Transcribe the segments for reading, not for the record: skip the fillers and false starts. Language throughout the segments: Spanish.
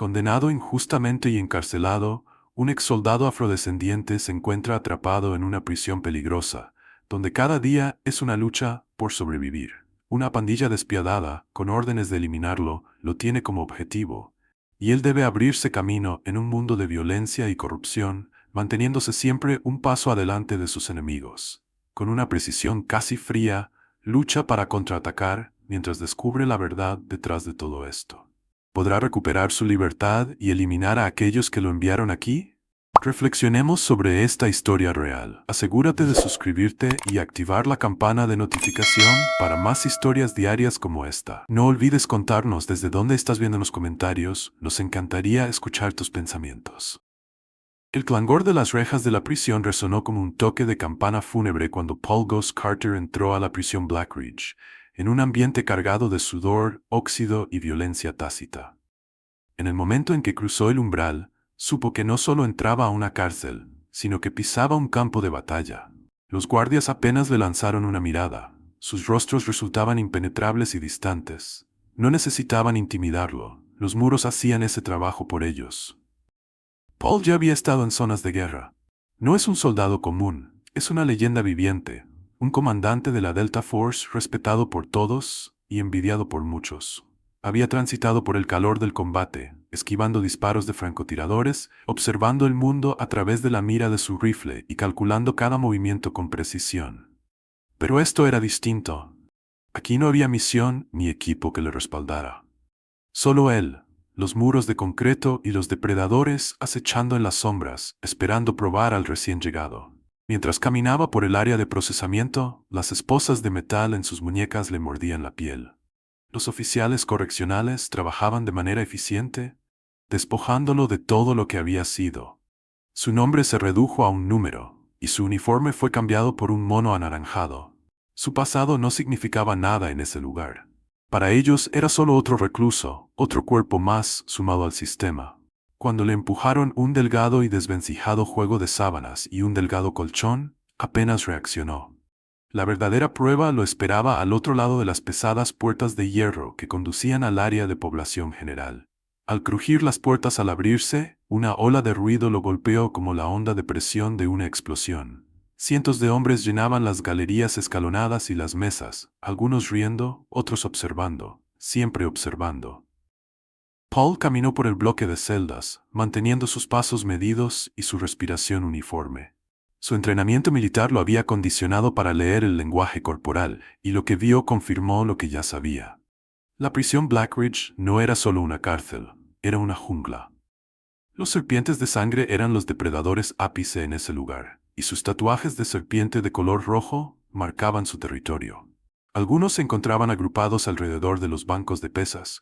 Condenado injustamente y encarcelado, un exsoldado afrodescendiente se encuentra atrapado en una prisión peligrosa, donde cada día es una lucha por sobrevivir. Una pandilla despiadada, con órdenes de eliminarlo, lo tiene como objetivo, y él debe abrirse camino en un mundo de violencia y corrupción, manteniéndose siempre un paso adelante de sus enemigos. Con una precisión casi fría, lucha para contraatacar mientras descubre la verdad detrás de todo esto. ¿Podrá recuperar su libertad y eliminar a aquellos que lo enviaron aquí? Reflexionemos sobre esta historia real. Asegúrate de suscribirte y activar la campana de notificación para más historias diarias como esta. No olvides contarnos desde dónde estás viendo en los comentarios, nos encantaría escuchar tus pensamientos. El clangor de las rejas de la prisión resonó como un toque de campana fúnebre cuando Paul Ghost Carter entró a la prisión Black Ridge, en un ambiente cargado de sudor, óxido y violencia tácita. En el momento en que cruzó el umbral, supo que no solo entraba a una cárcel, sino que pisaba un campo de batalla. Los guardias apenas le lanzaron una mirada. Sus rostros resultaban impenetrables y distantes. No necesitaban intimidarlo. Los muros hacían ese trabajo por ellos. Paul ya había estado en zonas de guerra. No es un soldado común, es una leyenda viviente, un comandante de la Delta Force respetado por todos y envidiado por muchos. Había transitado por el calor del combate, esquivando disparos de francotiradores, observando el mundo a través de la mira de su rifle y calculando cada movimiento con precisión. Pero esto era distinto. Aquí no había misión ni equipo que le respaldara. Solo él, los muros de concreto y los depredadores acechando en las sombras, esperando probar al recién llegado. Mientras caminaba por el área de procesamiento, las esposas de metal en sus muñecas le mordían la piel. Los oficiales correccionales trabajaban de manera eficiente, despojándolo de todo lo que había sido. Su nombre se redujo a un número, y su uniforme fue cambiado por un mono anaranjado. Su pasado no significaba nada en ese lugar. Para ellos era solo otro recluso, otro cuerpo más sumado al sistema. Cuando le empujaron un delgado y desvencijado juego de sábanas y un delgado colchón, apenas reaccionó. La verdadera prueba lo esperaba al otro lado de las pesadas puertas de hierro que conducían al área de población general. Al crujir las puertas al abrirse, una ola de ruido lo golpeó como la onda de presión de una explosión. Cientos de hombres llenaban las galerías escalonadas y las mesas, algunos riendo, otros observando, siempre observando. Paul caminó por el bloque de celdas, manteniendo sus pasos medidos y su respiración uniforme. Su entrenamiento militar lo había condicionado para leer el lenguaje corporal, y lo que vio confirmó lo que ya sabía. La prisión Black Ridge no era solo una cárcel, era una jungla. Los serpientes de sangre eran los depredadores ápice en ese lugar, y sus tatuajes de serpiente de color rojo marcaban su territorio. Algunos se encontraban agrupados alrededor de los bancos de pesas,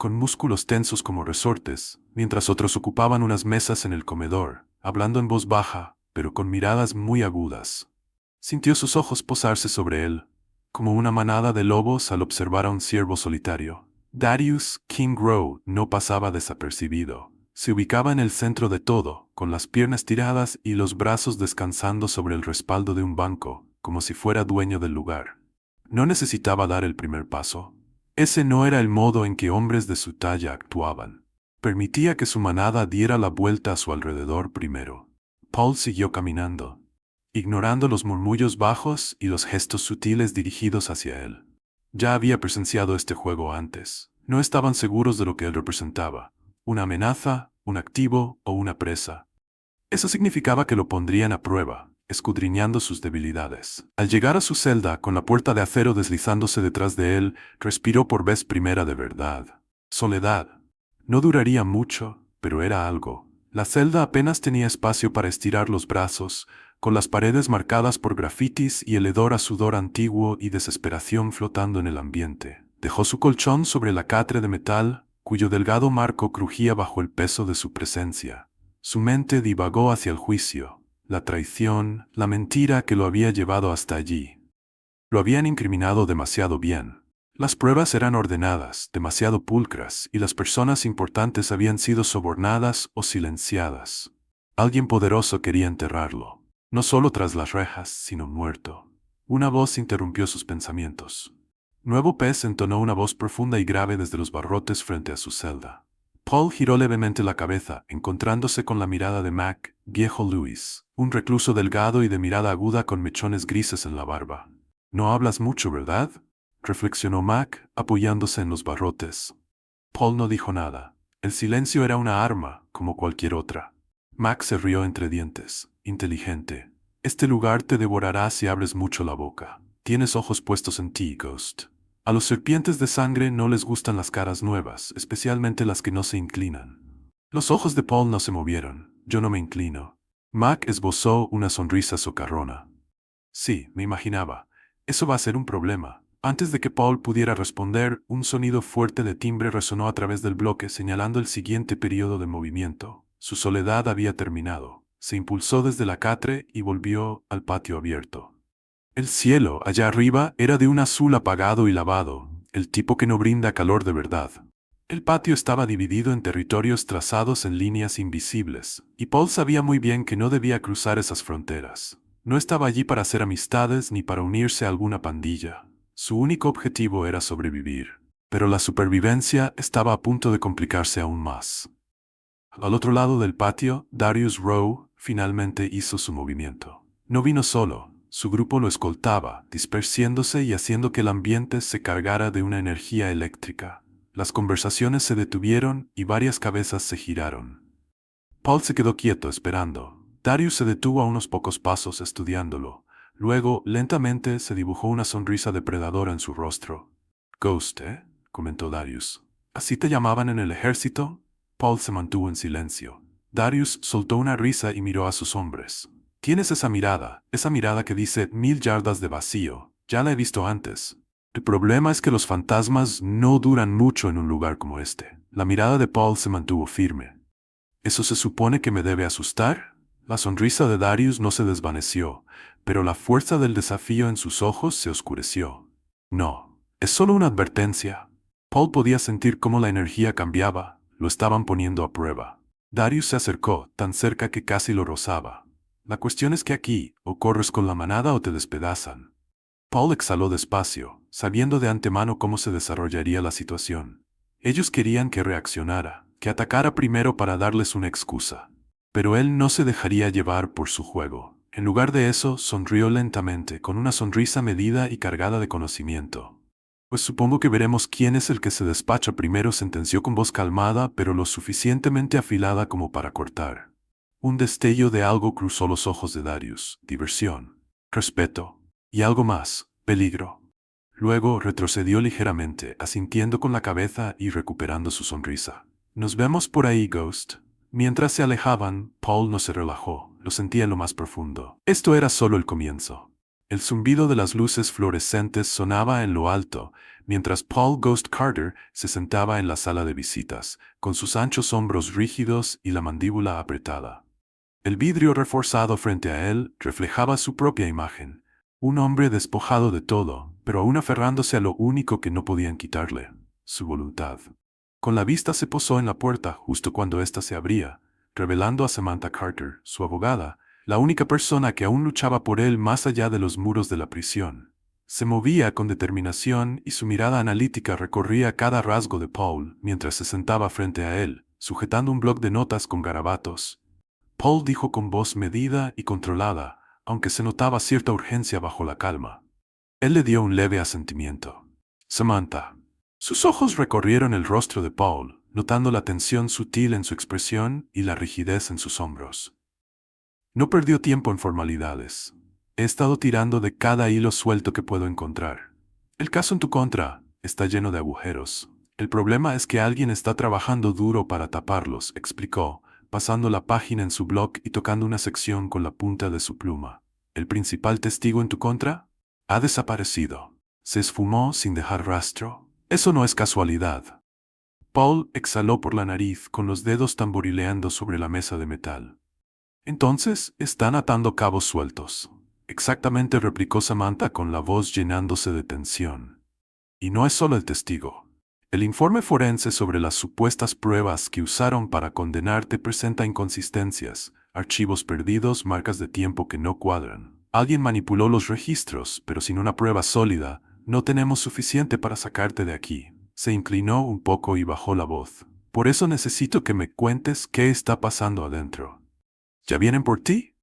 con músculos tensos como resortes, mientras otros ocupaban unas mesas en el comedor, hablando en voz baja, pero con miradas muy agudas. Sintió sus ojos posarse sobre él, como una manada de lobos al observar a un ciervo solitario. Darius King Grow no pasaba desapercibido. Se ubicaba en el centro de todo, con las piernas tiradas y los brazos descansando sobre el respaldo de un banco, como si fuera dueño del lugar. No necesitaba dar el primer paso. Ese no era el modo en que hombres de su talla actuaban. Permitía que su manada diera la vuelta a su alrededor primero. Paul siguió caminando, ignorando los murmullos bajos y los gestos sutiles dirigidos hacia él. Ya había presenciado este juego antes. No estaban seguros de lo que él representaba. Una amenaza, un activo o una presa. Eso significaba que lo pondrían a prueba, escudriñando sus debilidades. Al llegar a su celda, con la puerta de acero deslizándose detrás de él, respiró por vez primera de verdad. Soledad. No duraría mucho, pero era algo. La celda apenas tenía espacio para estirar los brazos, con las paredes marcadas por grafitis y el hedor a sudor antiguo y desesperación flotando en el ambiente. Dejó su colchón sobre la catre de metal, cuyo delgado marco crujía bajo el peso de su presencia. Su mente divagó hacia el juicio, la traición, la mentira que lo había llevado hasta allí. Lo habían incriminado demasiado bien. Las pruebas eran ordenadas, demasiado pulcras, y las personas importantes habían sido sobornadas o silenciadas. Alguien poderoso quería enterrarlo, no solo tras las rejas, sino muerto. Una voz interrumpió sus pensamientos. Nuevo Pez entonó una voz profunda y grave desde los barrotes frente a su celda. Paul giró levemente la cabeza, encontrándose con la mirada de Mac, viejo Lewis, un recluso delgado y de mirada aguda con mechones grises en la barba. «No hablas mucho, ¿verdad?», reflexionó Mac, apoyándose en los barrotes. Paul no dijo nada. El silencio era una arma, como cualquier otra. Mac se rió entre dientes. «Inteligente. Este lugar te devorará si abres mucho la boca. Tienes ojos puestos en ti, Ghost. A los serpientes de sangre no les gustan las caras nuevas, especialmente las que no se inclinan». Los ojos de Paul no se movieron. «Yo no me inclino». Mac esbozó una sonrisa socarrona. «Sí, me imaginaba. Eso va a ser un problema». Antes de que Paul pudiera responder, un sonido fuerte de timbre resonó a través del bloque, señalando el siguiente periodo de movimiento. Su soledad había terminado. Se impulsó desde la catre y volvió al patio abierto. El cielo, allá arriba, era de un azul apagado y lavado, el tipo que no brinda calor de verdad. El patio estaba dividido en territorios trazados en líneas invisibles, y Paul sabía muy bien que no debía cruzar esas fronteras. No estaba allí para hacer amistades ni para unirse a alguna pandilla. Su único objetivo era sobrevivir. Pero la supervivencia estaba a punto de complicarse aún más. Al otro lado del patio, Darius Rowe finalmente hizo su movimiento. No vino solo. Su grupo lo escoltaba, dispersiéndose y haciendo que el ambiente se cargara de una energía eléctrica. Las conversaciones se detuvieron y varias cabezas se giraron. Paul se quedó quieto esperando. Darius se detuvo a unos pocos pasos estudiándolo. Luego, lentamente, se dibujó una sonrisa depredadora en su rostro. «Ghost, ¿eh?», comentó Darius. «¿Así te llamaban en el ejército?». Paul se mantuvo en silencio. Darius soltó una risa y miró a sus hombres. «Tienes esa mirada que dice 1000 yardas de vacío. Ya la he visto antes. El problema es que los fantasmas no duran mucho en un lugar como este». La mirada de Paul se mantuvo firme. «¿Eso se supone que me debe asustar?». La sonrisa de Darius no se desvaneció, pero la fuerza del desafío en sus ojos se oscureció. «No, es solo una advertencia». Paul podía sentir cómo la energía cambiaba, lo estaban poniendo a prueba. Darius se acercó, tan cerca que casi lo rozaba. «La cuestión es que aquí, o corres con la manada o te despedazan». Paul exhaló despacio, sabiendo de antemano cómo se desarrollaría la situación. Ellos querían que reaccionara, que atacara primero para darles una excusa. Pero él no se dejaría llevar por su juego. En lugar de eso, sonrió lentamente, con una sonrisa medida y cargada de conocimiento. «Pues supongo que veremos quién es el que se despacha primero», sentenció con voz calmada, pero lo suficientemente afilada como para cortar. Un destello de algo cruzó los ojos de Darius. Diversión, respeto y algo más, peligro. Luego retrocedió ligeramente, asintiendo con la cabeza y recuperando su sonrisa. «Nos vemos por ahí, Ghost». Mientras se alejaban, Paul no se relajó, lo sentía en lo más profundo. Esto era solo el comienzo. El zumbido de las luces fluorescentes sonaba en lo alto, mientras Paul Ghost Carter se sentaba en la sala de visitas, con sus anchos hombros rígidos y la mandíbula apretada. El vidrio reforzado frente a él reflejaba su propia imagen, un hombre despojado de todo, pero aún aferrándose a lo único que no podían quitarle, su voluntad. Con la vista se posó en la puerta justo cuando ésta se abría, revelando a Samantha Carter, su abogada, la única persona que aún luchaba por él más allá de los muros de la prisión. Se movía con determinación y su mirada analítica recorría cada rasgo de Paul mientras se sentaba frente a él, sujetando un bloc de notas con garabatos. Paul dijo con voz medida y controlada, aunque se notaba cierta urgencia bajo la calma. Él le dio un leve asentimiento. «Samantha». Sus ojos recorrieron el rostro de Paul, notando la tensión sutil en su expresión y la rigidez en sus hombros. No perdió tiempo en formalidades. «He estado tirando de cada hilo suelto que puedo encontrar. El caso en tu contra está lleno de agujeros. El problema es que alguien está trabajando duro para taparlos», explicó, pasando la página en su blog y tocando una sección con la punta de su pluma. «¿El principal testigo en tu contra? Ha desaparecido. Se esfumó sin dejar rastro. Eso no es casualidad». Paul exhaló por la nariz con los dedos tamborileando sobre la mesa de metal. «Entonces, están atando cabos sueltos». «Exactamente», replicó Samantha con la voz llenándose de tensión. «Y no es solo el testigo. El informe forense sobre las supuestas pruebas que usaron para condenarte presenta inconsistencias, archivos perdidos, marcas de tiempo que no cuadran. Alguien manipuló los registros, pero sin una prueba sólida, no tenemos suficiente para sacarte de aquí». Se inclinó un poco y bajó la voz. Por eso necesito que me cuentes qué está pasando adentro. ¿Ya vienen por ti?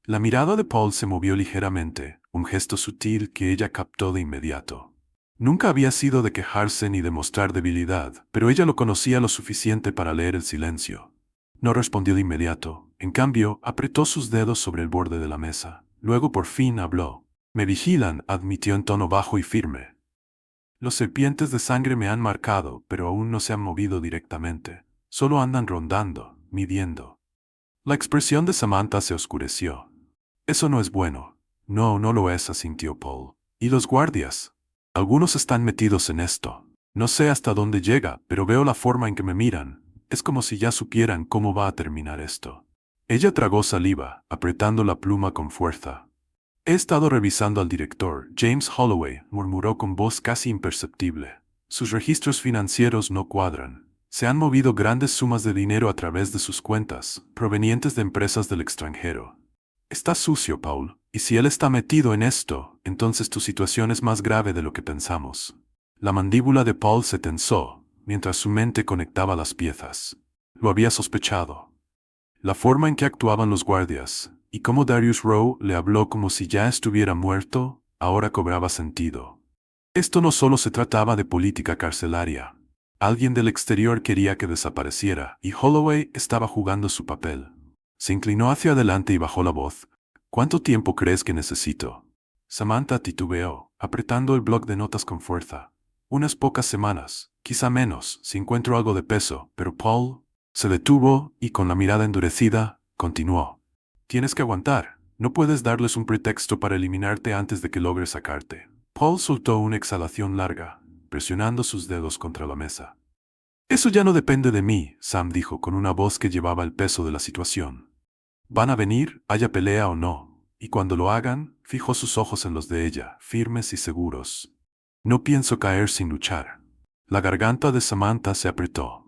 La mirada de Paul se movió ligeramente, un gesto sutil que ella captó de inmediato. Nunca había sido de quejarse ni de mostrar debilidad, pero ella lo conocía lo suficiente para leer el silencio. No respondió de inmediato, en cambio, apretó sus dedos sobre el borde de la mesa. Luego por fin habló. Me vigilan, admitió en tono bajo y firme. Los serpientes de sangre me han marcado, pero aún no se han movido directamente. Solo andan rondando, midiendo. La expresión de Samantha se oscureció. Eso no es bueno. No, no lo es, asintió Paul. ¿Y los guardias? Algunos están metidos en esto. No sé hasta dónde llega, pero veo la forma en que me miran. Es como si ya supieran cómo va a terminar esto. Ella tragó saliva, apretando la pluma con fuerza. He estado revisando al director, James Holloway, murmuró con voz casi imperceptible. Sus registros financieros no cuadran. Se han movido grandes sumas de dinero a través de sus cuentas, provenientes de empresas del extranjero. Está sucio, Paul, y si él está metido en esto, entonces tu situación es más grave de lo que pensamos. La mandíbula de Paul se tensó, mientras su mente conectaba las piezas. Lo había sospechado. La forma en que actuaban los guardias, y cómo Darius Rowe le habló como si ya estuviera muerto, ahora cobraba sentido. Esto no solo se trataba de política carcelaria. Alguien del exterior quería que desapareciera, y Holloway estaba jugando su papel. Se inclinó hacia adelante y bajó la voz. ¿Cuánto tiempo crees que necesito? Samantha titubeó, apretando el bloc de notas con fuerza. Unas pocas semanas, quizá menos, si encuentro algo de peso, pero Paul se detuvo y con la mirada endurecida, continuó. Tienes que aguantar. No puedes darles un pretexto para eliminarte antes de que logres sacarte. Paul soltó una exhalación larga, presionando sus dedos contra la mesa. Eso ya no depende de mí, Sam dijo con una voz que llevaba el peso de la situación. Van a venir, haya pelea o no, y cuando lo hagan, fijó sus ojos en los de ella, firmes y seguros. No pienso caer sin luchar. La garganta de Samantha se apretó.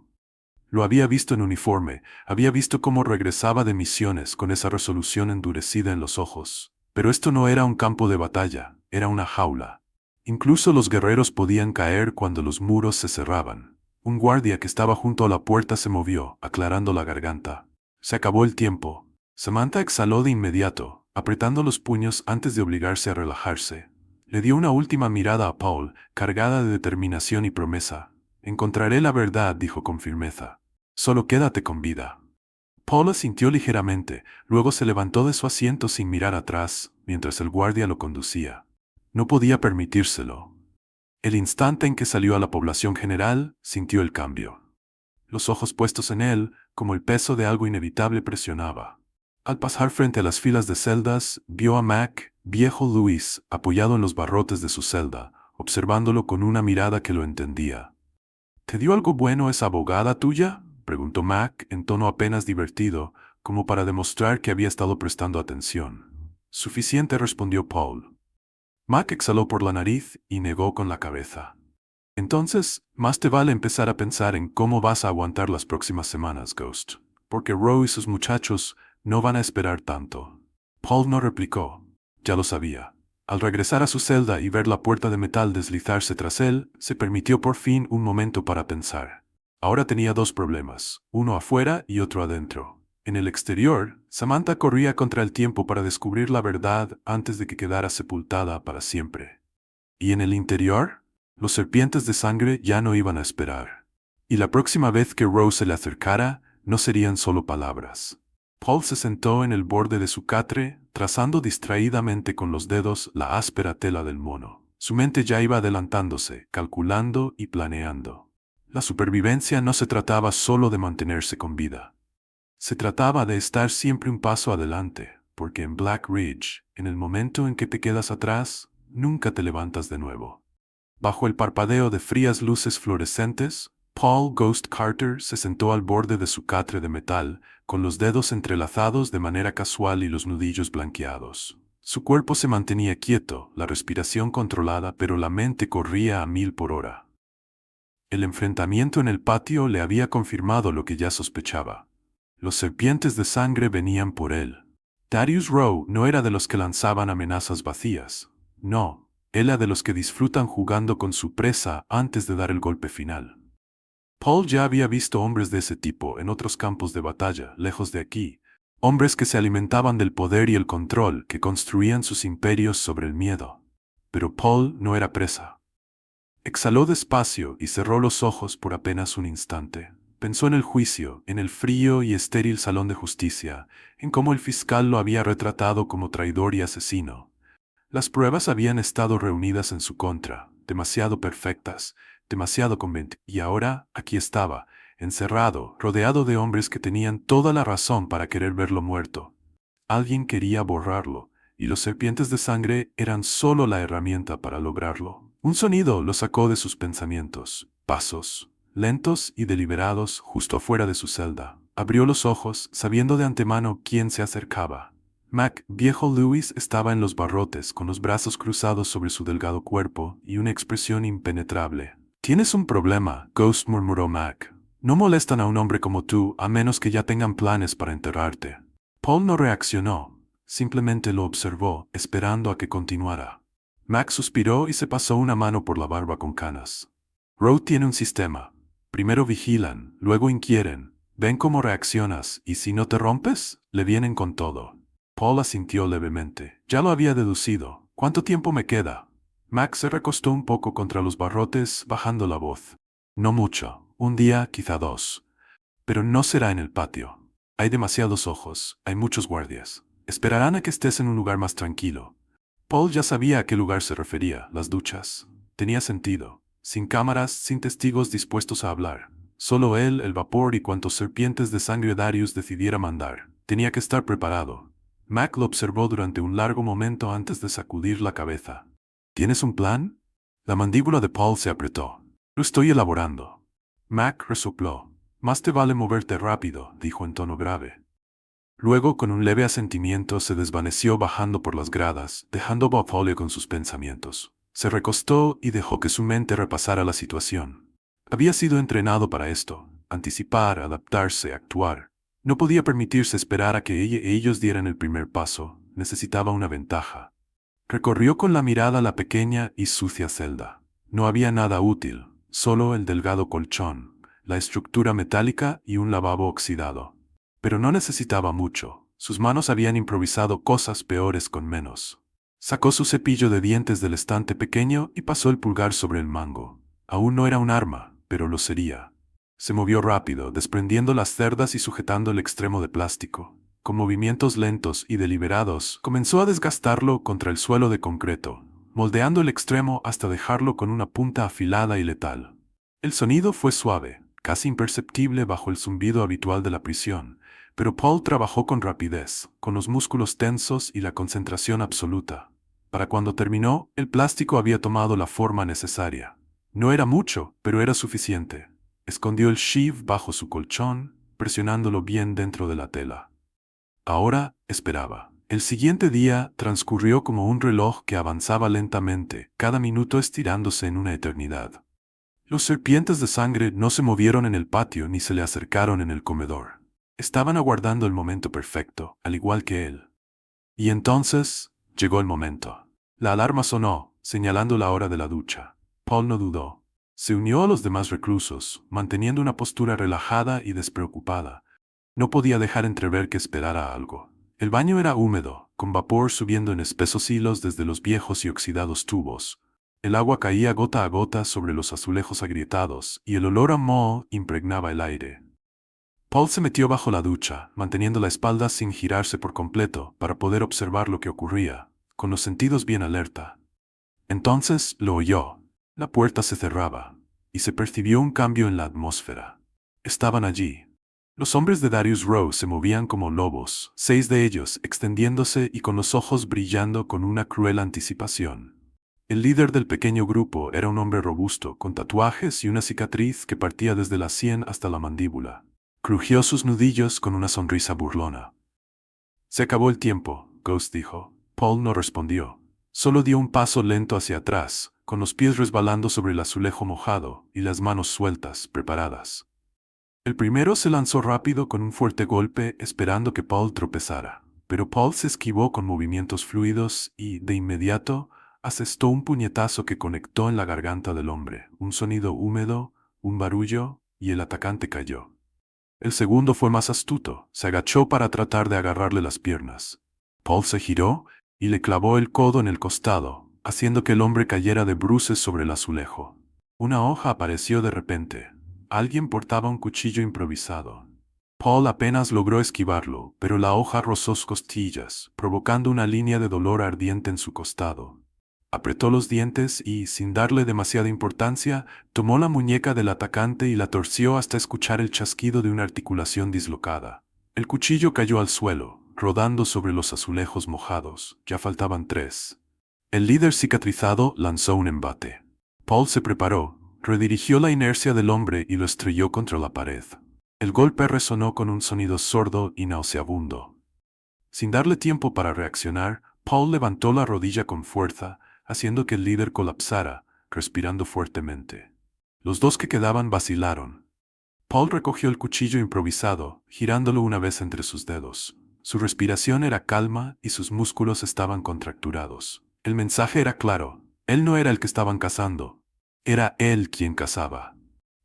Lo había visto en uniforme, había visto cómo regresaba de misiones con esa resolución endurecida en los ojos. Pero esto no era un campo de batalla, era una jaula. Incluso los guerreros podían caer cuando los muros se cerraban. Un guardia que estaba junto a la puerta se movió, aclarando la garganta. Se acabó el tiempo. Samantha exhaló de inmediato, apretando los puños antes de obligarse a relajarse. Le dio una última mirada a Paul, cargada de determinación y promesa. Encontraré la verdad, dijo con firmeza. Solo quédate con vida. Paul asintió ligeramente, luego se levantó de su asiento sin mirar atrás, mientras el guardia lo conducía. No podía permitírselo. El instante en que salió a la población general, sintió el cambio. Los ojos puestos en él, como el peso de algo inevitable presionaba. Al pasar frente a las filas de celdas, vio a Mac, viejo Luis, apoyado en los barrotes de su celda, observándolo con una mirada que lo entendía. ¿Te dio algo bueno esa abogada tuya?, preguntó Mac en tono apenas divertido, como para demostrar que había estado prestando atención. Suficiente, respondió Paul. Mac exhaló por la nariz y negó con la cabeza. Entonces, más te vale empezar a pensar en cómo vas a aguantar las próximas semanas, Ghost, porque Rowe y sus muchachos no van a esperar tanto. Paul no replicó. Ya lo sabía. Al regresar a su celda y ver la puerta de metal deslizarse tras él, se permitió por fin un momento para pensar. Ahora tenía dos problemas, uno afuera y otro adentro. En el exterior, Samantha corría contra el tiempo para descubrir la verdad antes de que quedara sepultada para siempre. ¿Y en el interior? Los serpientes de sangre ya no iban a esperar. Y la próxima vez que Rose se le acercara, no serían solo palabras. Paul se sentó en el borde de su catre, trazando distraídamente con los dedos la áspera tela del mono. Su mente ya iba adelantándose, calculando y planeando. La supervivencia no se trataba solo de mantenerse con vida. Se trataba de estar siempre un paso adelante, porque en Black Ridge, en el momento en que te quedas atrás, nunca te levantas de nuevo. Bajo el parpadeo de frías luces fluorescentes, Paul Ghost Carter se sentó al borde de su catre de metal, con los dedos entrelazados de manera casual y los nudillos blanqueados. Su cuerpo se mantenía quieto, la respiración controlada, pero la mente corría a 1000 por hora. El enfrentamiento en el patio le había confirmado lo que ya sospechaba. Los serpientes de sangre venían por él. Darius Rowe no era de los que lanzaban amenazas vacías. No, era de los que disfrutan jugando con su presa antes de dar el golpe final. Paul ya había visto hombres de ese tipo en otros campos de batalla, lejos de aquí. Hombres que se alimentaban del poder y el control, que construían sus imperios sobre el miedo. Pero Paul no era presa. Exhaló despacio y cerró los ojos por apenas un instante. Pensó en el juicio, en el frío y estéril salón de justicia, en cómo el fiscal lo había retratado como traidor y asesino. Las pruebas habían estado reunidas en su contra, demasiado perfectas, demasiado convincentes, y ahora aquí estaba, encerrado, rodeado de hombres que tenían toda la razón para querer verlo muerto. Alguien quería borrarlo, y los serpientes de sangre eran solo la herramienta para lograrlo. Un sonido lo sacó de sus pensamientos. Pasos, lentos y deliberados, justo afuera de su celda. Abrió los ojos, sabiendo de antemano quién se acercaba. Mac, viejo Lewis, estaba en los barrotes, con los brazos cruzados sobre su delgado cuerpo y una expresión impenetrable. «Tienes un problema», Ghost murmuró Mac. «No molestan a un hombre como tú, a menos que ya tengan planes para enterrarte». Paul no reaccionó, simplemente lo observó, esperando a que continuara. Mac suspiró y se pasó una mano por la barba con canas. «Road tiene un sistema. Primero vigilan, luego inquieren, ven cómo reaccionas, y si no te rompes, le vienen con todo». Paul asintió levemente. Ya lo había deducido. «¿Cuánto tiempo me queda?» Mac se recostó un poco contra los barrotes, bajando la voz. «No mucho. Un día, quizá 2. Pero no será en el patio. Hay demasiados ojos, hay muchos guardias. Esperarán a que estés en un lugar más tranquilo». Paul ya sabía a qué lugar se refería, las duchas. Tenía sentido. Sin cámaras, sin testigos dispuestos a hablar. Solo él, el vapor y cuantos serpientes de sangre Darius decidiera mandar. Tenía que estar preparado. Mac lo observó durante un largo momento antes de sacudir la cabeza. «¿Tienes un plan?» La mandíbula de Paul se apretó. «Lo estoy elaborando». Mac resopló. «Más te vale moverte rápido», dijo en tono grave. Luego, con un leve asentimiento, se desvaneció bajando por las gradas, dejando a Paul con sus pensamientos. Se recostó y dejó que su mente repasara la situación. Había sido entrenado para esto: anticipar, adaptarse, actuar. No podía permitirse esperar a que ellos dieran el primer paso. Necesitaba una ventaja. Recorrió con la mirada la pequeña y sucia celda. No había nada útil, solo el delgado colchón, la estructura metálica y un lavabo oxidado. Pero no necesitaba mucho. Sus manos habían improvisado cosas peores con menos. Sacó su cepillo de dientes del estante pequeño y pasó el pulgar sobre el mango. Aún no era un arma, pero lo sería. Se movió rápido, desprendiendo las cerdas y sujetando el extremo de plástico. Con movimientos lentos y deliberados, comenzó a desgastarlo contra el suelo de concreto, moldeando el extremo hasta dejarlo con una punta afilada y letal. El sonido fue suave, casi imperceptible bajo el zumbido habitual de la prisión, pero Paul trabajó con rapidez, con los músculos tensos y la concentración absoluta. Para cuando terminó, el plástico había tomado la forma necesaria. No era mucho, pero era suficiente. Escondió el sheave bajo su colchón, presionándolo bien dentro de la tela. Ahora esperaba. El siguiente día transcurrió como un reloj que avanzaba lentamente, cada minuto estirándose en una eternidad. Los serpientes de sangre no se movieron en el patio ni se le acercaron en el comedor. Estaban aguardando el momento perfecto, al igual que él. Y entonces llegó el momento. La alarma sonó, señalando la hora de la ducha. Paul no dudó. Se unió a los demás reclusos, manteniendo una postura relajada y despreocupada. No podía dejar entrever que esperara algo. El baño era húmedo, con vapor subiendo en espesos hilos desde los viejos y oxidados tubos. El agua caía gota a gota sobre los azulejos agrietados, y el olor a moho impregnaba el aire. Paul se metió bajo la ducha, manteniendo la espalda sin girarse por completo, para poder observar lo que ocurría, con los sentidos bien alerta. Entonces lo oyó. La puerta se cerraba, y se percibió un cambio en la atmósfera. Estaban allí. Los hombres de Darius Row se movían como lobos, 6 de ellos extendiéndose y con los ojos brillando con una cruel anticipación. El líder del pequeño grupo era un hombre robusto, con tatuajes y una cicatriz que partía desde la sien hasta la mandíbula. Crujió sus nudillos con una sonrisa burlona. «Se acabó el tiempo», Ghost dijo. Paul no respondió. Solo dio un paso lento hacia atrás, con los pies resbalando sobre el azulejo mojado y las manos sueltas, preparadas. El primero se lanzó rápido con un fuerte golpe, esperando que Paul tropezara. Pero Paul se esquivó con movimientos fluidos y, de inmediato, asestó un puñetazo que conectó en la garganta del hombre. Un sonido húmedo, un barullo, y el atacante cayó. El segundo fue más astuto, se agachó para tratar de agarrarle las piernas. Paul se giró y le clavó el codo en el costado, haciendo que el hombre cayera de bruces sobre el azulejo. Una hoja apareció de repente. Alguien portaba un cuchillo improvisado. Paul apenas logró esquivarlo, pero la hoja rozó sus costillas, provocando una línea de dolor ardiente en su costado. Apretó los dientes y, sin darle demasiada importancia, tomó la muñeca del atacante y la torció hasta escuchar el chasquido de una articulación dislocada. El cuchillo cayó al suelo, rodando sobre los azulejos mojados. Ya faltaban 3. El líder cicatrizado lanzó un embate. Paul se preparó, redirigió la inercia del hombre y lo estrelló contra la pared. El golpe resonó con un sonido sordo y nauseabundo. Sin darle tiempo para reaccionar, Paul levantó la rodilla con fuerza, haciendo que el líder colapsara, respirando fuertemente. Los dos que quedaban vacilaron. Paul recogió el cuchillo improvisado, girándolo una vez entre sus dedos. Su respiración era calma y sus músculos estaban contracturados. El mensaje era claro. Él no era el que estaban cazando. Era él quien cazaba.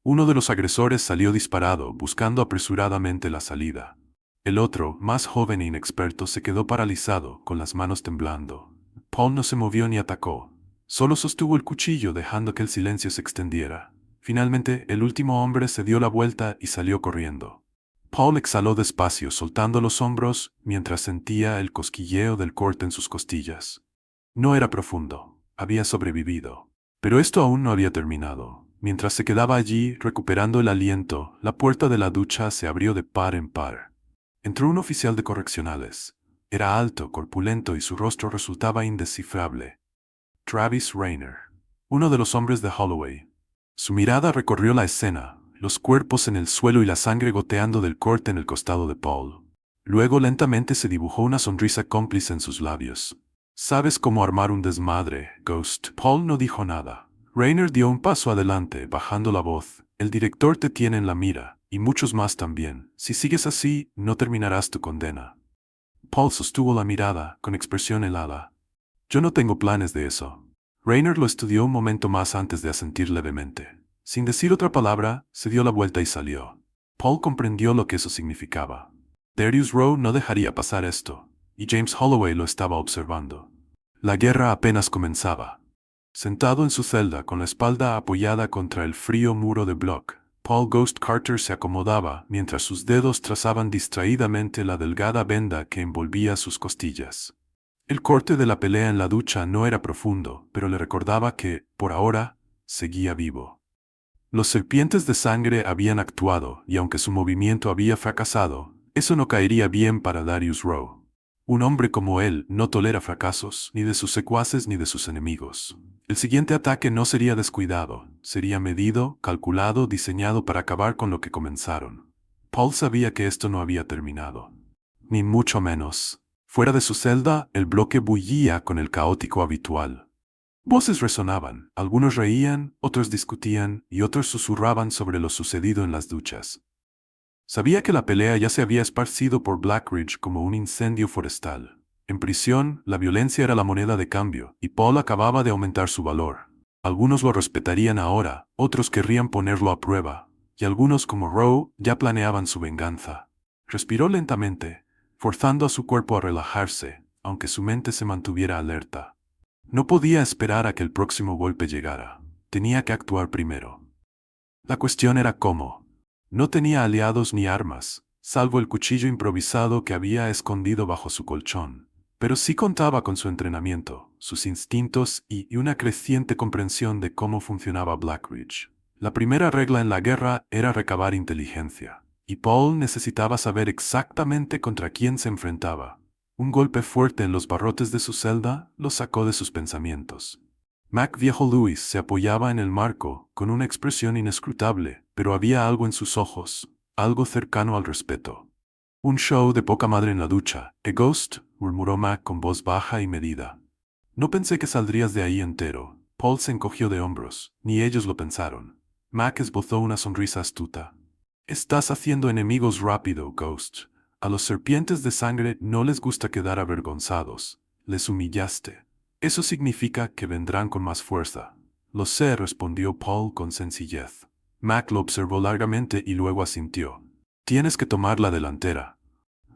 Uno de los agresores salió disparado, buscando apresuradamente la salida. El otro, más joven e inexperto, se quedó paralizado, con las manos temblando. Paul no se movió ni atacó. Solo sostuvo el cuchillo, dejando que el silencio se extendiera. Finalmente, el último hombre se dio la vuelta y salió corriendo. Paul exhaló despacio, soltando los hombros, mientras sentía el cosquilleo del corte en sus costillas. No era profundo. Había sobrevivido. Pero esto aún no había terminado. Mientras se quedaba allí, recuperando el aliento, la puerta de la ducha se abrió de par en par. Entró un oficial de correccionales. Era alto, corpulento y su rostro resultaba indescifrable. Travis Rayner, uno de los hombres de Holloway. Su mirada recorrió la escena, los cuerpos en el suelo y la sangre goteando del corte en el costado de Paul. Luego lentamente se dibujó una sonrisa cómplice en sus labios. «Sabes cómo armar un desmadre, Ghost». Paul no dijo nada. Rayner dio un paso adelante, bajando la voz. «El director te tiene en la mira, y muchos más también. Si sigues así, no terminarás tu condena». Paul sostuvo la mirada, con expresión helada. «Yo no tengo planes de eso». Rayner lo estudió un momento más antes de asentir levemente. Sin decir otra palabra, se dio la vuelta y salió. Paul comprendió lo que eso significaba. Darius Rowe no dejaría pasar esto, y James Holloway lo estaba observando. La guerra apenas comenzaba. Sentado en su celda, con la espalda apoyada contra el frío muro de bloc, Paul Ghost Carter se acomodaba mientras sus dedos trazaban distraídamente la delgada venda que envolvía sus costillas. El corte de la pelea en la ducha no era profundo, pero le recordaba que, por ahora, seguía vivo. Los serpientes de sangre habían actuado, y aunque su movimiento había fracasado, eso no caería bien para Darius Rowe. Un hombre como él no tolera fracasos, ni de sus secuaces ni de sus enemigos. El siguiente ataque no sería descuidado, sería medido, calculado, diseñado para acabar con lo que comenzaron. Paul sabía que esto no había terminado. Ni mucho menos. Fuera de su celda, el bloque bullía con el caótico habitual. Voces resonaban, algunos reían, otros discutían y otros susurraban sobre lo sucedido en las duchas. Sabía que la pelea ya se había esparcido por Blackridge como un incendio forestal. En prisión, la violencia era la moneda de cambio, y Paul acababa de aumentar su valor. Algunos lo respetarían ahora, otros querrían ponerlo a prueba, y algunos como Rowe ya planeaban su venganza. Respiró lentamente, forzando a su cuerpo a relajarse, aunque su mente se mantuviera alerta. No podía esperar a que el próximo golpe llegara. Tenía que actuar primero. La cuestión era cómo. No tenía aliados ni armas, salvo el cuchillo improvisado que había escondido bajo su colchón. Pero sí contaba con su entrenamiento, sus instintos y una creciente comprensión de cómo funcionaba Blackridge. La primera regla en la guerra era recabar inteligencia. Y Paul necesitaba saber exactamente contra quién se enfrentaba. Un golpe fuerte en los barrotes de su celda lo sacó de sus pensamientos. Mac Viejo Lewis se apoyaba en el marco, con una expresión inescrutable, pero había algo en sus ojos, algo cercano al respeto. «Un show de poca madre en la ducha, Ghost», murmuró Mac con voz baja y medida. «No pensé que saldrías de ahí entero». Paul se encogió de hombros, ni ellos lo pensaron. Mac esbozó una sonrisa astuta. «Estás haciendo enemigos rápido, Ghost. A los serpientes de sangre no les gusta quedar avergonzados. Les humillaste. Eso significa que vendrán con más fuerza». «Lo sé», respondió Paul con sencillez. Mac lo observó largamente y luego asintió. Tienes que tomar la delantera.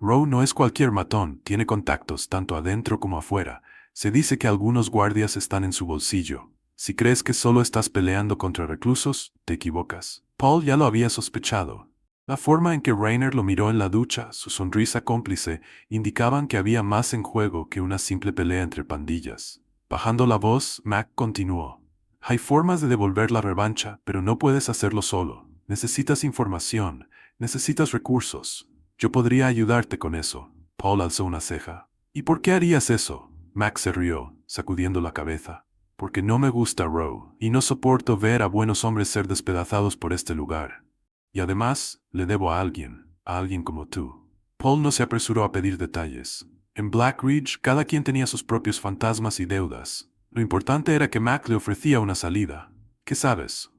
Rowe no es cualquier matón, tiene contactos tanto adentro como afuera. Se dice que algunos guardias están en su bolsillo. Si crees que solo estás peleando contra reclusos, te equivocas. Paul ya lo había sospechado. La forma en que Rainer lo miró en la ducha, su sonrisa cómplice, indicaban que había más en juego que una simple pelea entre pandillas. Bajando la voz, Mac continuó. Hay formas de devolver la revancha, pero no puedes hacerlo solo. Necesitas información, necesitas recursos. Yo podría ayudarte con eso. Paul alzó una ceja. ¿Y por qué harías eso? Mac se rió, sacudiendo la cabeza. Porque no me gusta Rowe, y no soporto ver a buenos hombres ser despedazados por este lugar. Y además, le debo a alguien como tú. Paul no se apresuró a pedir detalles. En Black Ridge, cada quien tenía sus propios fantasmas y deudas. Lo importante era que Mac le ofrecía una salida. ¿Qué sabes?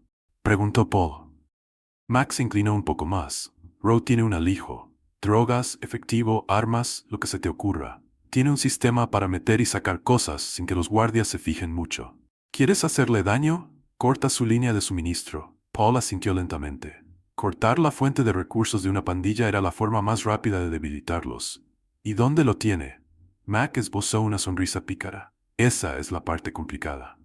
Preguntó Paul. Mac se inclinó un poco más. Rowe tiene un alijo. Drogas, efectivo, armas, lo que se te ocurra. Tiene un sistema para meter y sacar cosas sin que los guardias se fijen mucho. ¿Quieres hacerle daño? Corta su línea de suministro. Paul asintió lentamente. Cortar la fuente de recursos de una pandilla era la forma más rápida de debilitarlos. ¿Y dónde lo tiene? Mac esbozó una sonrisa pícara. Esa es la parte complicada.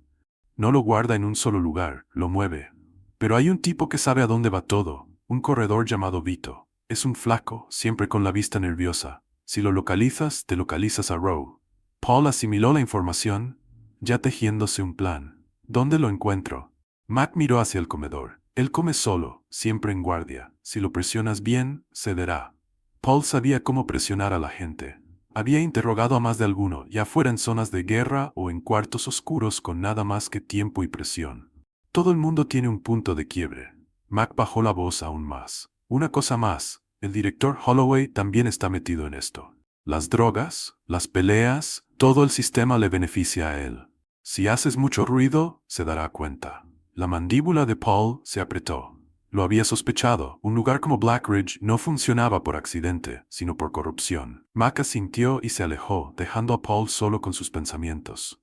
No lo guarda en un solo lugar, lo mueve. Pero hay un tipo que sabe a dónde va todo, un corredor llamado Vito. Es un flaco, siempre con la vista nerviosa. Si lo localizas, te localizas a Rowe. Paul asimiló la información, ya tejiéndose un plan. ¿Dónde lo encuentro? Mac miró hacia el comedor. Él come solo, siempre en guardia. Si lo presionas bien, cederá. Paul sabía cómo presionar a la gente. Había interrogado a más de alguno, ya fuera en zonas de guerra o en cuartos oscuros con nada más que tiempo y presión. Todo el mundo tiene un punto de quiebre. Mac bajó la voz aún más. Una cosa más, el director Holloway también está metido en esto. Las drogas, las peleas, todo el sistema le beneficia a él. Si haces mucho ruido, se dará cuenta. La mandíbula de Paul se apretó. Lo había sospechado, un lugar como Black Ridge no funcionaba por accidente, sino por corrupción. Mac asintió y se alejó, dejando a Paul solo con sus pensamientos.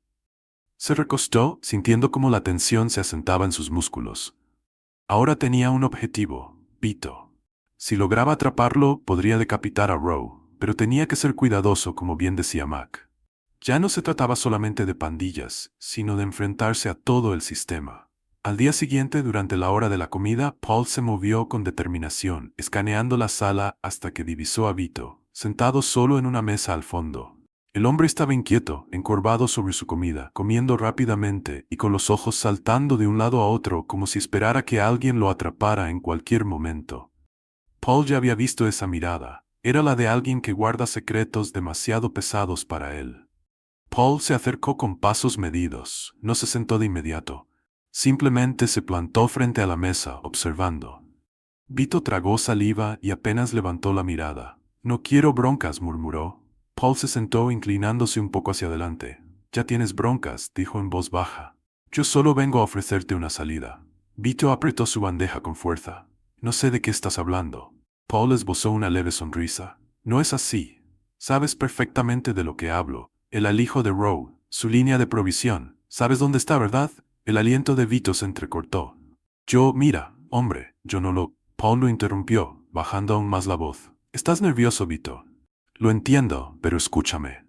Se recostó, sintiendo cómo la tensión se asentaba en sus músculos. Ahora tenía un objetivo, Vito. Si lograba atraparlo, podría decapitar a Rowe, pero tenía que ser cuidadoso, como bien decía Mac. Ya no se trataba solamente de pandillas, sino de enfrentarse a todo el sistema. Al día siguiente, durante la hora de la comida, Paul se movió con determinación, escaneando la sala hasta que divisó a Vito, sentado solo en una mesa al fondo. El hombre estaba inquieto, encorvado sobre su comida, comiendo rápidamente y con los ojos saltando de un lado a otro como si esperara que alguien lo atrapara en cualquier momento. Paul ya había visto esa mirada. Era la de alguien que guarda secretos demasiado pesados para él. Paul se acercó con pasos medidos, no se sentó de inmediato. Simplemente se plantó frente a la mesa, observando. Vito tragó saliva y apenas levantó la mirada. No quiero broncas, murmuró. Paul se sentó inclinándose un poco hacia adelante. Ya tienes broncas, dijo en voz baja. Yo solo vengo a ofrecerte una salida. Vito apretó su bandeja con fuerza. No sé de qué estás hablando. Paul esbozó una leve sonrisa. No es así. Sabes perfectamente de lo que hablo. El alijo de Rowe, su línea de provisión. ¿Sabes dónde está, verdad? El aliento de Vito se entrecortó. Mira, hombre, yo no lo... Paul lo interrumpió, bajando aún más la voz. Estás nervioso, Vito. Lo entiendo, pero escúchame.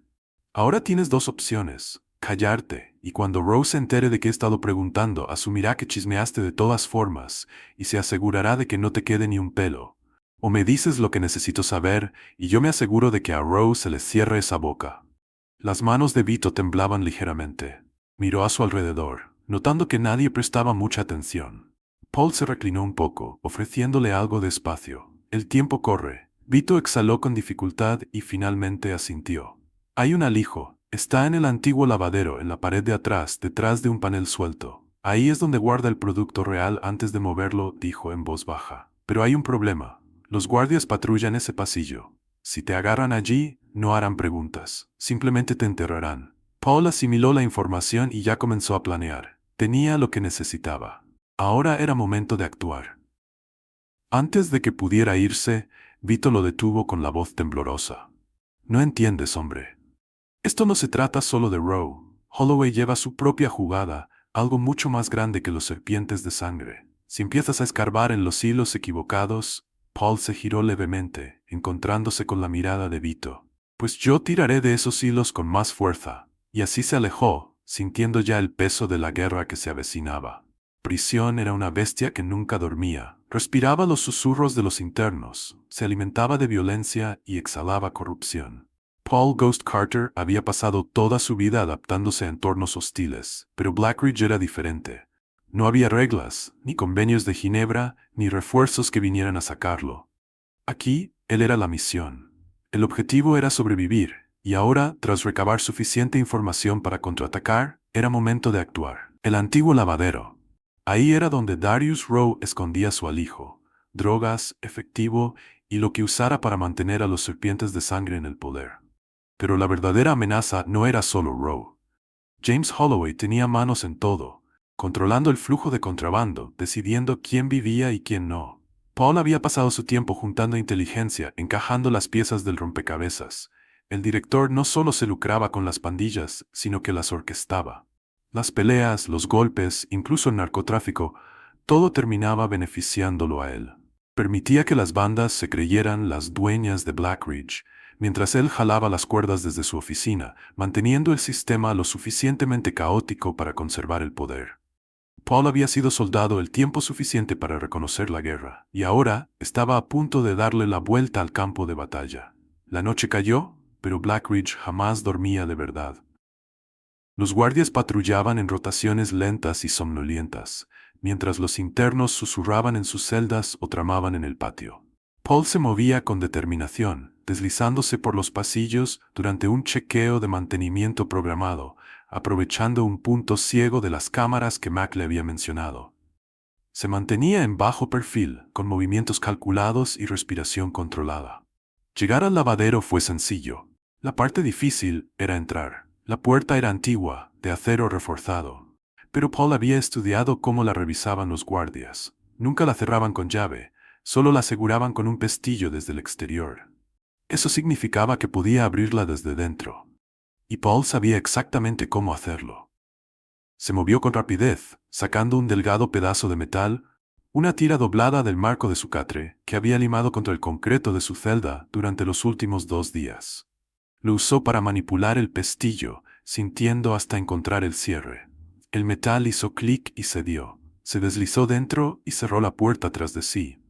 Ahora tienes dos opciones. Callarte, y cuando Rose se entere de que he estado preguntando, asumirá que chismeaste de todas formas, y se asegurará de que no te quede ni un pelo. O me dices lo que necesito saber, y yo me aseguro de que a Rose se le cierre esa boca. Las manos de Vito temblaban ligeramente. Miró a su alrededor, notando que nadie prestaba mucha atención. Paul se reclinó un poco, ofreciéndole algo de espacio. El tiempo corre. Vito exhaló con dificultad y finalmente asintió. Hay un alijo. Está en el antiguo lavadero, en la pared de atrás, detrás de un panel suelto. Ahí es donde guarda el producto real antes de moverlo, dijo en voz baja. Pero hay un problema. Los guardias patrullan ese pasillo. Si te agarran allí, no harán preguntas. Simplemente te enterrarán. Paul asimiló la información y ya comenzó a planear. Tenía lo que necesitaba. Ahora era momento de actuar. Antes de que pudiera irse, Vito lo detuvo con la voz temblorosa. No entiendes, hombre. Esto no se trata solo de Rowe. Holloway lleva su propia jugada, algo mucho más grande que los serpientes de sangre. Si empiezas a escarbar en los hilos equivocados, Paul se giró levemente, encontrándose con la mirada de Vito. Pues yo tiraré de esos hilos con más fuerza. Y así se alejó, sintiendo ya el peso de la guerra que se avecinaba. Prisión era una bestia que nunca dormía. Respiraba los susurros de los internos, se alimentaba de violencia y exhalaba corrupción. Paul Ghost Carter había pasado toda su vida adaptándose a entornos hostiles, pero Blackridge era diferente. No había reglas, ni convenios de Ginebra, ni refuerzos que vinieran a sacarlo. Aquí, él era la misión. El objetivo era sobrevivir, y ahora, tras recabar suficiente información para contraatacar, era momento de actuar. El antiguo lavadero. Ahí era donde Darius Rowe escondía su alijo, drogas, efectivo y lo que usara para mantener a los serpientes de sangre en el poder. Pero la verdadera amenaza no era solo Rowe. James Holloway tenía manos en todo, controlando el flujo de contrabando, decidiendo quién vivía y quién no. Paul había pasado su tiempo juntando inteligencia, encajando las piezas del rompecabezas. El director no solo se lucraba con las pandillas, sino que las orquestaba. Las peleas, los golpes, incluso el narcotráfico, todo terminaba beneficiándolo a él. Permitía que las bandas se creyeran las dueñas de Blackridge, mientras él jalaba las cuerdas desde su oficina, manteniendo el sistema lo suficientemente caótico para conservar el poder. Paul había sido soldado el tiempo suficiente para reconocer la guerra, y ahora estaba a punto de darle la vuelta al campo de batalla. La noche cayó, pero Blackridge jamás dormía de verdad. Los guardias patrullaban en rotaciones lentas y somnolientas, mientras los internos susurraban en sus celdas o tramaban en el patio. Paul se movía con determinación, deslizándose por los pasillos durante un chequeo de mantenimiento programado, aprovechando un punto ciego de las cámaras que Mac le había mencionado. Se mantenía en bajo perfil, con movimientos calculados y respiración controlada. Llegar al lavadero fue sencillo. La parte difícil era entrar. La puerta era antigua, de acero reforzado. Pero Paul había estudiado cómo la revisaban los guardias. Nunca la cerraban con llave, solo la aseguraban con un pestillo desde el exterior. Eso significaba que podía abrirla desde dentro. Y Paul sabía exactamente cómo hacerlo. Se movió con rapidez, sacando un delgado pedazo de metal, una tira doblada del marco de su catre, que había limado contra el concreto de su celda durante los últimos 2 días. Lo usó para manipular el pestillo, sintiendo hasta encontrar el cierre. El metal hizo clic y cedió. Se deslizó dentro y cerró la puerta tras de sí.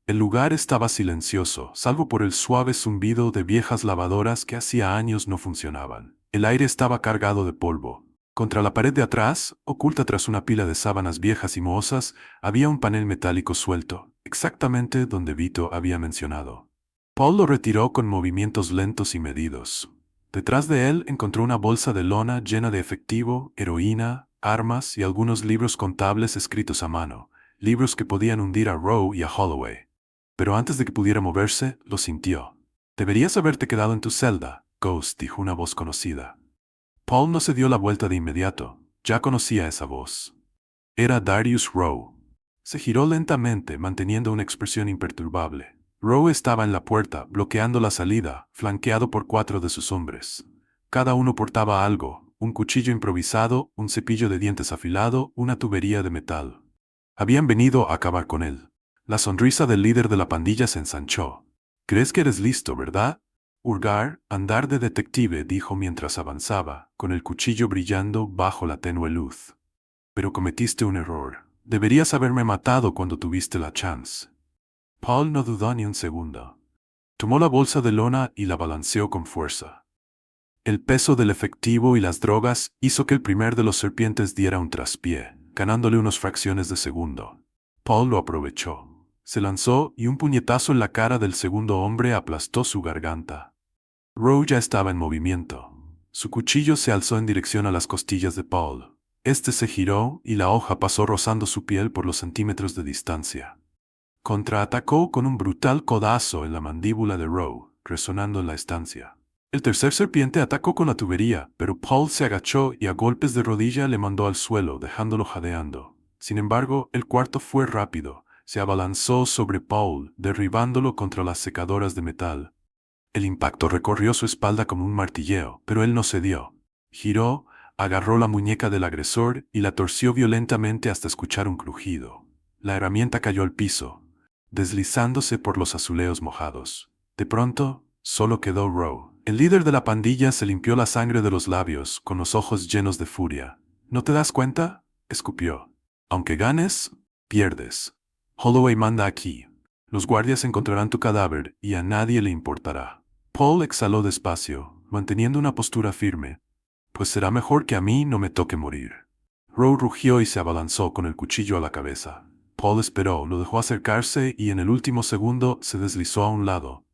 El lugar estaba silencioso, salvo por el suave zumbido de viejas lavadoras que hacía años no funcionaban. El aire estaba cargado de polvo. Contra la pared de atrás, oculta tras una pila de sábanas viejas y mohosas, había un panel metálico suelto, exactamente donde Vito había mencionado. Paul lo retiró con movimientos lentos y medidos. Detrás de él encontró una bolsa de lona llena de efectivo, heroína, armas y algunos libros contables escritos a mano, libros que podían hundir a Rowe y a Holloway. Pero antes de que pudiera moverse, lo sintió. «Deberías haberte quedado en tu celda», Ghost dijo una voz conocida. Paul no se dio la vuelta de inmediato, ya conocía esa voz. Era Darius Rowe. Se giró lentamente, manteniendo una expresión imperturbable. Rowe estaba en la puerta, bloqueando la salida, flanqueado por 4 de sus hombres. Cada uno portaba algo, un cuchillo improvisado, un cepillo de dientes afilado, una tubería de metal. Habían venido a acabar con él. La sonrisa del líder de la pandilla se ensanchó. «¿Crees que eres listo, verdad?» Urgar, andar de detective, dijo mientras avanzaba, con el cuchillo brillando bajo la tenue luz. «Pero cometiste un error. Deberías haberme matado cuando tuviste la chance». Paul no dudó ni un segundo. Tomó la bolsa de lona y la balanceó con fuerza. El peso del efectivo y las drogas hizo que el primer de los serpientes diera un traspié, ganándole unas fracciones de segundo. Paul lo aprovechó. Se lanzó y un puñetazo en la cara del segundo hombre aplastó su garganta. Rowe ya estaba en movimiento. Su cuchillo se alzó en dirección a las costillas de Paul. Este se giró y la hoja pasó rozando su piel por los centímetros de distancia. Contraatacó con un brutal codazo en la mandíbula de Rowe, resonando en la estancia. El tercer serpiente atacó con la tubería, pero Paul se agachó y a golpes de rodilla le mandó al suelo, dejándolo jadeando. Sin embargo, el cuarto fue rápido. Se abalanzó sobre Paul, derribándolo contra las secadoras de metal. El impacto recorrió su espalda como un martilleo, pero él no cedió. Giró, agarró la muñeca del agresor y la torció violentamente hasta escuchar un crujido. La herramienta cayó al piso, deslizándose por los azuleos mojados. De pronto, solo quedó Roe. El líder de la pandilla se limpió la sangre de los labios, con los ojos llenos de furia. ¿No te das cuenta?, escupió. Aunque ganes, pierdes. Holloway manda aquí. Los guardias encontrarán tu cadáver y a nadie le importará. Paul exhaló despacio, manteniendo una postura firme. Pues será mejor que a mí no me toque morir. Roe rugió y se abalanzó con el cuchillo a la cabeza. Paul esperó, lo dejó acercarse y en el último segundo se deslizó a un lado,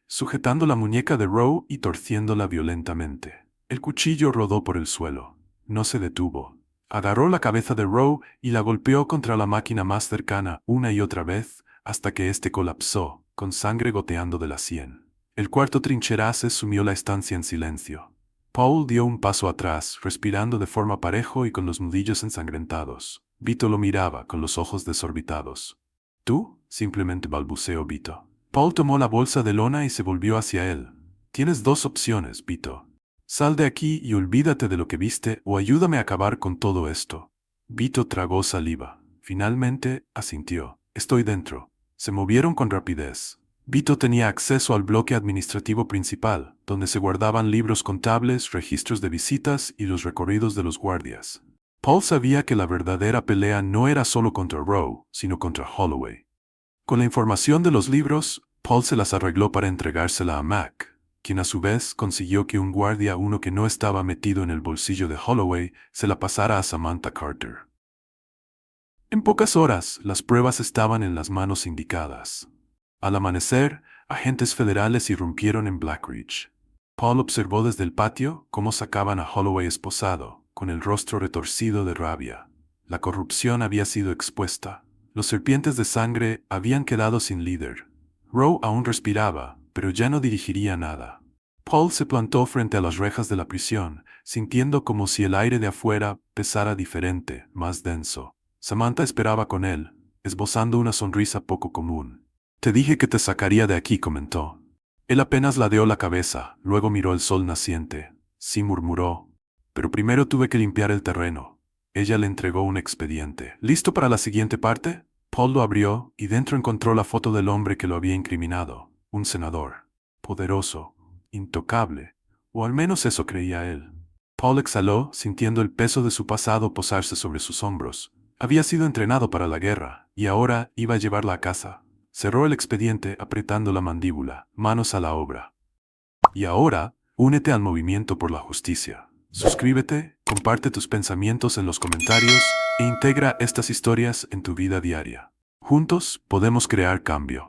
sujetando la muñeca de Roe y torciéndola violentamente. El cuchillo rodó por el suelo. No se detuvo. Agarró la cabeza de Roe y la golpeó contra la máquina más cercana una y otra vez, hasta que éste colapsó, con sangre goteando de la sien. El cuarto trincherase sumió la estancia en silencio. Paul dio un paso atrás, respirando de forma parejo y con los nudillos ensangrentados. Vito lo miraba con los ojos desorbitados. ¿Tú? Simplemente balbuceó Vito. Paul tomó la bolsa de lona y se volvió hacia él. Tienes dos opciones, Vito. Sal de aquí y olvídate de lo que viste o ayúdame a acabar con todo esto. Vito tragó saliva. Finalmente, asintió. Estoy dentro. Se movieron con rapidez. Vito tenía acceso al bloque administrativo principal, donde se guardaban libros contables, registros de visitas y los recorridos de los guardias. Paul sabía que la verdadera pelea no era solo contra Roe, sino contra Holloway. Con la información de los libros, Paul se las arregló para entregársela a Mac, quien a su vez consiguió que un guardia, uno que no estaba metido en el bolsillo de Holloway, se la pasara a Samantha Carter. En pocas horas, las pruebas estaban en las manos indicadas. Al amanecer, agentes federales irrumpieron en Blackridge. Paul observó desde el patio cómo sacaban a Holloway esposado, con el rostro retorcido de rabia. La corrupción había sido expuesta. Los serpientes de sangre habían quedado sin líder. Roe aún respiraba, pero ya no dirigiría nada. Paul se plantó frente a las rejas de la prisión, sintiendo como si el aire de afuera pesara diferente, más denso. Samantha esperaba con él, esbozando una sonrisa poco común. Te dije que te sacaría de aquí, comentó. Él apenas ladeó la cabeza, luego miró el sol naciente. Sí, murmuró. Pero primero tuve que limpiar el terreno. Ella le entregó un expediente. ¿Listo para la siguiente parte? Paul lo abrió y dentro encontró la foto del hombre que lo había incriminado. Un senador. Poderoso. Intocable. O al menos eso creía él. Paul exhaló, sintiendo el peso de su pasado posarse sobre sus hombros. Había sido entrenado para la guerra, y ahora iba a llevarla a casa. Cerró el expediente apretando la mandíbula, manos a la obra. Y ahora, únete al movimiento por la justicia. Suscríbete, comparte tus pensamientos en los comentarios e integra estas historias en tu vida diaria. Juntos podemos crear cambio.